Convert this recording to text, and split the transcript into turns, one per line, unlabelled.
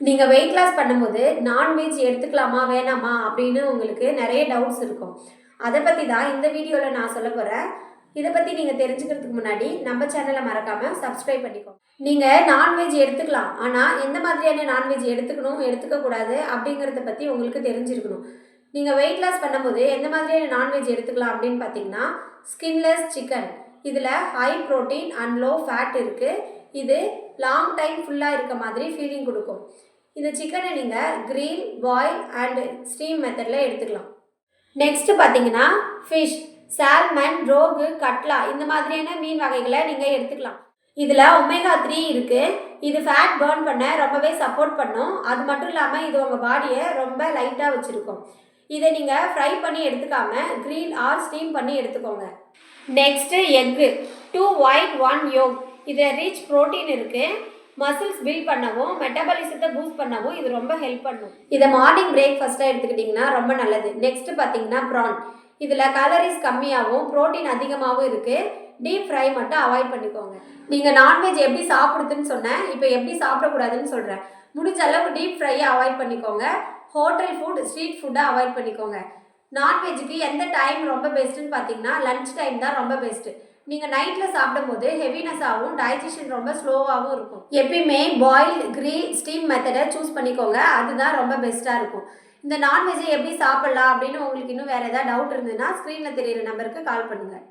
நீங்கள் weight loss பண்ணும்போது non veg எடுத்துக்கலாமா வேணாமா அப்படின்னு உங்களுக்கு நிறைய டவுட்ஸ் இருக்கும். அதை பற்றி தான் இந்த வீடியோவில் நான் சொல்ல போகிறேன். இதை பற்றி நீங்கள் தெரிஞ்சுக்கிறதுக்கு முன்னாடி நம்ம சேனலை மறக்காமல் சப்ஸ்கிரைப் பண்ணிக்கோங்க. நீங்கள் நான்வெஜ் எடுத்துக்கலாம், ஆனால் எந்த மாதிரியான நான்வெஜ் எடுத்துக்கணும் எடுத்துக்கக்கூடாது அப்படிங்கிறத பற்றி உங்களுக்கு தெரிஞ்சிருக்கணும். நீங்கள் வெயிட் லாஸ் பண்ணும்போது எந்த மாதிரியான நான்வெஜ் எடுத்துக்கலாம் அப்படின்னு பார்த்தீங்கன்னா, ஸ்கின்லெஸ் சிக்கன். இதில் high protein and low fat இருக்குது. இது லாங் டைம் ஃபுல்லாக இருக்க மாதிரி ஃபீலிங் கொடுக்கும். இந்த சிக்கனை நீங்கள் கிரில், பாயில் அண்ட் ஸ்டீம் மெத்தடில் எடுத்துக்கலாம். நெக்ஸ்ட்டு பார்த்தீங்கன்னா ஃபிஷ், சால்மன், ரோகு, கட்லா இந்த மாதிரியான மீன் வகைகளை நீங்கள் எடுத்துக்கலாம். இதில் ஒமேகா 3 இருக்குது. இது ஃபேட் பர்ன் பண்ண ரொம்பவே சப்போர்ட் பண்ணும். அது மட்டும் இல்லாமல் இது உங்கள் பாடியை ரொம்ப லைட்டாக வச்சுருக்கும். இதை நீங்கள் ஃப்ரை பண்ணி எடுத்துக்காமல் கிரில் ஆர் ஸ்டீம் பண்ணி எடுத்துக்கோங்க. Next egg, 2 white 1 yolk. இதில் ரிச் ப்ரோட்டீன் இருக்குது. மசில்ஸ் பில்ட் பண்ணவும் மெட்டபாலிசத்தை பூஸ்ட் பண்ணவும் இது ரொம்ப ஹெல்ப் பண்ணும். இதை மார்னிங் பிரேக்ஃபாஸ்ட்டாக எடுத்துக்கிட்டிங்கன்னா ரொம்ப நல்லது. நெக்ஸ்ட்டு பார்த்தீங்கன்னா ப்ரான். இதில் கலரிஸ் கம்மியாகவும் ப்ரோட்டீன் அதிகமாகவும் இருக்குது. டீப் ஃப்ரை மட்டும் அவாய்ட் பண்ணிக்கோங்க. நீங்கள் நான்வெஜ் எப்படி சாப்பிடுதுன்னு சொன்னேன், இப்போ எப்படி சாப்பிடக்கூடாதுன்னு சொல்கிறேன். முடிஞ்ச அளவுக்கு டீப் ஃப்ரையை அவாய்ட் பண்ணிக்கோங்க. ஹோட்டல் ஃபுட், ஸ்ட்ரீட் ஃபுட்டை அவாய்ட் பண்ணிக்கோங்க. நான்வெஜ்ஜுக்கு எந்த டைம் ரொம்ப பெஸ்ட்டுன்னு பார்த்தீங்கன்னா லன்ச் டைம் தான் ரொம்ப பெஸ்ட்டு. நீங்கள் நைட்டில் சாப்பிடும்போது ஹெவினஸாகவும் டைஜஷன் ரொம்ப ஸ்லோவாகவும் இருக்கும். எப்பயுமே பாயில், கிரில், ஸ்டீம் மெத்தடை சூஸ் பண்ணிக்கோங்க. அதுதான் ரொம்ப பெஸ்ட்டாக இருக்கும். இந்த நான்வெஜ்ஜை எப்படி சாப்பிட்லாம் அப்படின்னு உங்களுக்கு இன்னும் வேறு ஏதாவது டவுட் இருந்ததுன்னா ஸ்க்ரீனில் தெரியிற நம்பருக்கு கால் பண்ணுங்கள்.